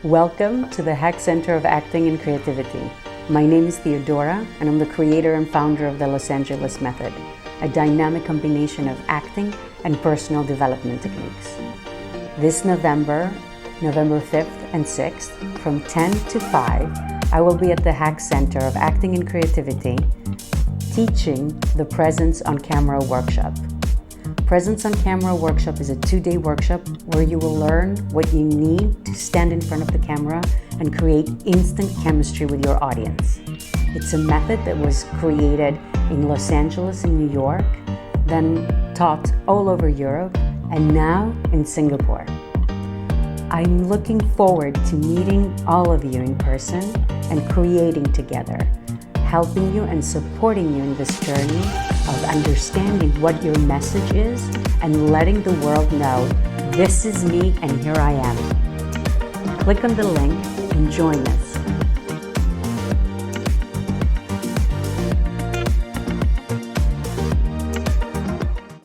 Welcome to the HCAC Center of Acting and Creativity. My name is Theodora, and I'm the creator and founder of the Los Angeles Method, a dynamic combination of acting and personal development techniques. This November 5th and 6th, from 10 to 5, I will be at the HCAC Center of Acting and Creativity teaching the Presence on Camera workshop. Presence on Camera workshop is a 2-day workshop where you will learn what you need to stand in front of the camera and create instant chemistry with your audience. It's a method that was created in Los Angeles and New York, then taught all over Europe, and now in Singapore. I'm looking forward to meeting all of you in person and creating together, helping you and supporting you in this journey of understanding what your message is and letting the world know, this is me and here I am. Click on the link and join us.